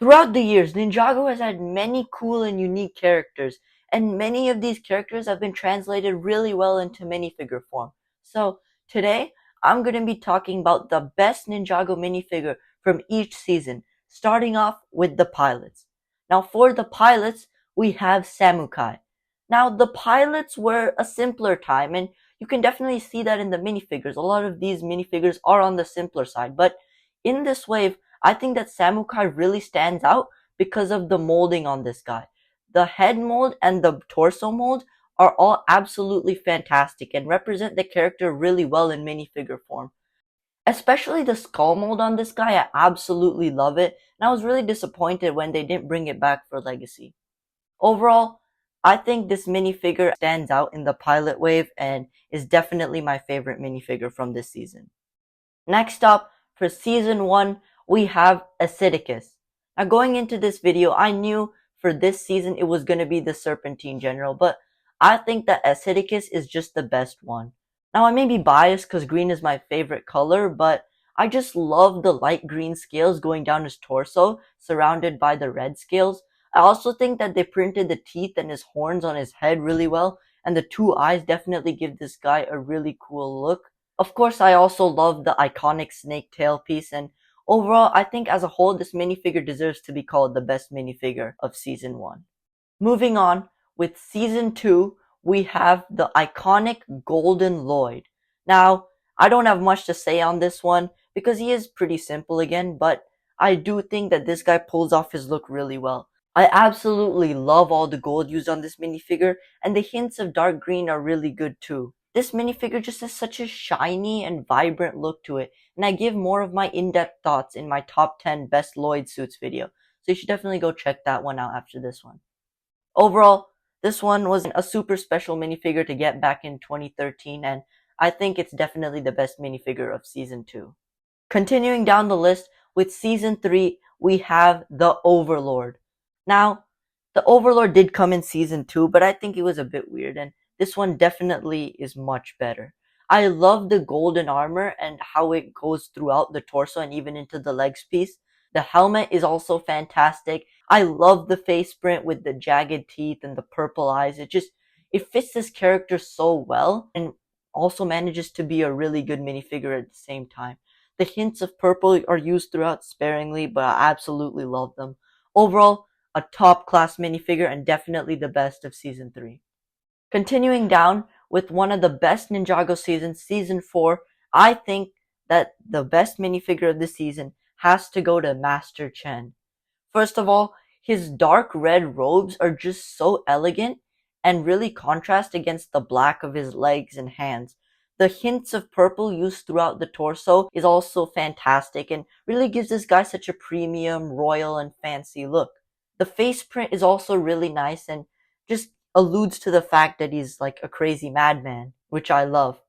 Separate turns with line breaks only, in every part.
Throughout the years, Ninjago has had many cool and unique characters, and many of these characters have been translated really well into minifigure form. So today, I'm going to be talking about the best Ninjago minifigure from each season, starting off with the pilots. Now for the pilots, we have Samukai. Now the pilots were a simpler time, and you can definitely see that in the minifigures. A lot of these minifigures are on the simpler side, but in this wave, I think that Samukai really stands out because of the molding on this guy. The head mold and the torso mold are all absolutely fantastic and represent the character really well in minifigure form. Especially the skull mold on this guy, I absolutely love it, and I was really disappointed when they didn't bring it back for Legacy. Overall, I think this minifigure stands out in the pilot wave and is definitely my favorite minifigure from this season. Next up, for season 1, we have Acidicus. Now going into this video, I knew for this season it was going to be the Serpentine General, but I think that Acidicus is just the best one. Now I may be biased because green is my favorite color, but I just love the light green scales going down his torso, surrounded by the red scales. I also think that they printed the teeth and his horns on his head really well, and the two eyes definitely give this guy a really cool look. Of course, I also love the iconic snake tail piece, and overall, I think as a whole, this minifigure deserves to be called the best minifigure of Season 1. Moving on, with Season 2, we have the iconic Golden Lloyd. Now, I don't have much to say on this one, because he is pretty simple again, but I do think that this guy pulls off his look really well. I absolutely love all the gold used on this minifigure, and the hints of dark green are really good too. This minifigure just has such a shiny and vibrant look to it, and I give more of my in-depth thoughts in my top 10 best Lloyd suits video, so you should definitely go check that one out after this one. Overall, this one was a super special minifigure to get back in 2013, and I think it's definitely the best minifigure of Season 2. Continuing down the list, with Season 3, we have the Overlord. Now, the Overlord did come in Season 2, but I think it was a bit weird, and this one definitely is much better. I love the golden armor and how it goes throughout the torso and even into the legs piece. The helmet is also fantastic. I love the face print with the jagged teeth and the purple eyes. It fits this character so well and also manages to be a really good minifigure at the same time. The hints of purple are used throughout sparingly, but I absolutely love them. Overall, a top class minifigure and definitely the best of Season 3. Continuing down with one of the best Ninjago seasons, Season 4, I think that the best minifigure of the season has to go to Master Chen. First of all, his dark red robes are just so elegant and really contrast against the black of his legs and hands. The hints of purple used throughout the torso is also fantastic and really gives this guy such a premium, royal, and fancy look. The face print is also really nice and just alludes to the fact that he's like a crazy madman, which I love.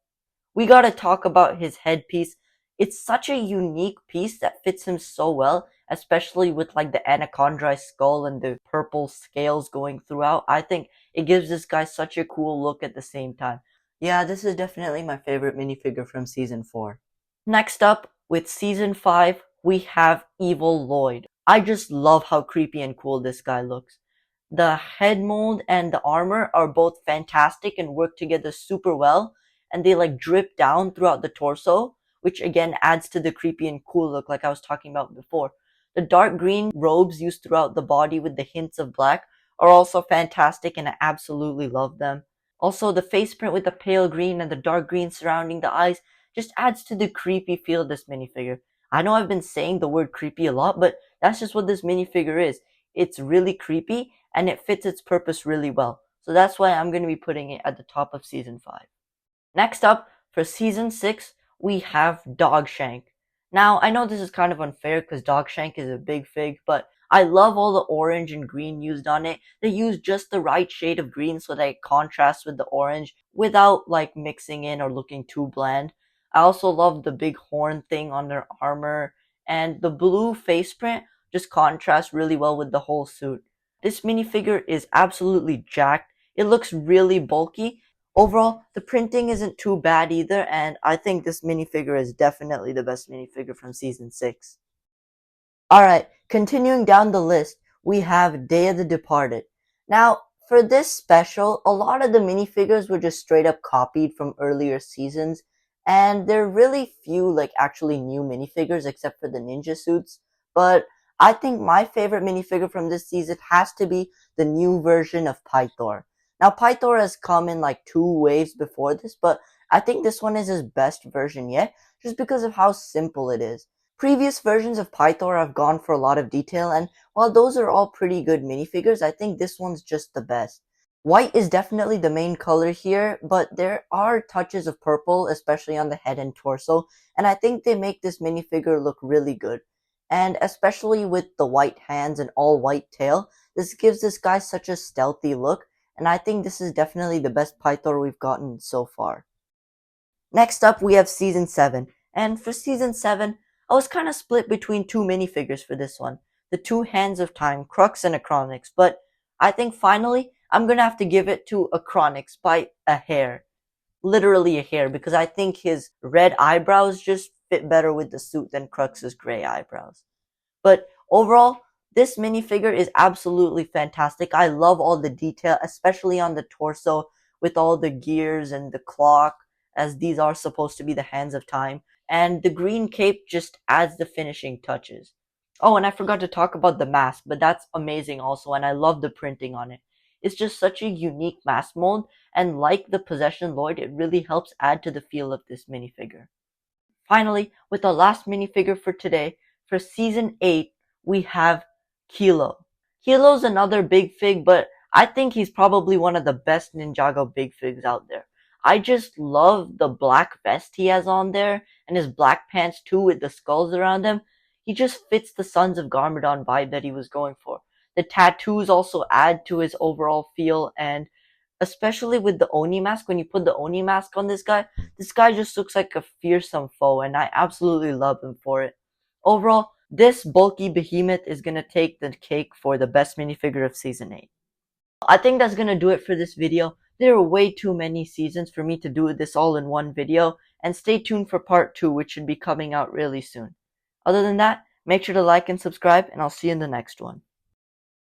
We gotta talk about his headpiece. It's such a unique piece that fits him so well, especially with like the anaconda skull and the purple scales going throughout. I think it gives this guy such a cool look at the same time. Yeah, this is definitely my favorite minifigure from Season 4. Next up, with Season 5, we have Evil Lloyd. I just love how creepy and cool this guy looks. The head mold and the armor are both fantastic and work together super well, and they like drip down throughout the torso, which again adds to the creepy and cool look like I was talking about before. The dark green robes used throughout the body with the hints of black are also fantastic and I absolutely love them. Also, the face print with the pale green and the dark green surrounding the eyes just adds to the creepy feel of this minifigure. I know I've been saying the word creepy a lot, but that's just what this minifigure is. It's really creepy and it fits its purpose really well. So that's why I'm going to be putting it at the top of Season 5. Next up, for Season 6, we have Dog Shank. Now, I know this is kind of unfair because Dog Shank is a big fig, but I love all the orange and green used on it. They use just the right shade of green so that it contrasts with the orange without like mixing in or looking too bland. I also love the big horn thing on their armor, and the blue face print just contrasts really well with the whole suit. This minifigure is absolutely jacked. It looks really bulky. Overall, the printing isn't too bad either, and I think this minifigure is definitely the best minifigure from Season 6. Alright, continuing down the list, we have Day of the Departed. Now, for this special, a lot of the minifigures were just straight up copied from earlier seasons, and there are really few like actually new minifigures except for the ninja suits. But I think my favorite minifigure from this season has to be the new version of Pythor. Now, Pythor has come in like two waves before this, but I think this one is his best version yet, just because of how simple it is. Previous versions of Pythor have gone for a lot of detail, and while those are all pretty good minifigures, I think this one's just the best. White is definitely the main color here, but there are touches of purple, especially on the head and torso, and I think they make this minifigure look really good. And especially with the white hands and all white tail, this gives this guy such a stealthy look, and I think this is definitely the best Pythor we've gotten so far. Next up, we have Season 7. And for Season 7, I was kind of split between two minifigures for this one. The Two Hands of Time, Crux and Acronix. But I think finally, I'm going to have to give it to Acronix by a hair. Literally a hair, because I think his red eyebrows just fit better with the suit than Crux's gray eyebrows. But overall, this minifigure is absolutely fantastic. I love all the detail, especially on the torso with all the gears and the clock, as these are supposed to be the hands of time. And the green cape just adds the finishing touches. Oh, and I forgot to talk about the mask, but that's amazing also, and I love the printing on it. It's just such a unique mask mold, and like the Possession Lloyd, it really helps add to the feel of this minifigure. Finally, with the last minifigure for today, for Season 8, we have Kilo. Kilo's another big fig, but I think he's probably one of the best Ninjago big figs out there. I just love the black vest he has on there, and his black pants too with the skulls around them. He just fits the Sons of Garmadon vibe that he was going for. The tattoos also add to his overall feel, and especially with the Oni mask, when you put the Oni mask on this guy just looks like a fearsome foe, and I absolutely love him for it. Overall, this bulky behemoth is gonna take the cake for the best minifigure of Season 8. I think that's gonna do it for this video. There are way too many seasons for me to do this all in one video, and stay tuned for part 2, which should be coming out really soon. Other than that, make sure to like and subscribe, and I'll see you in the next one.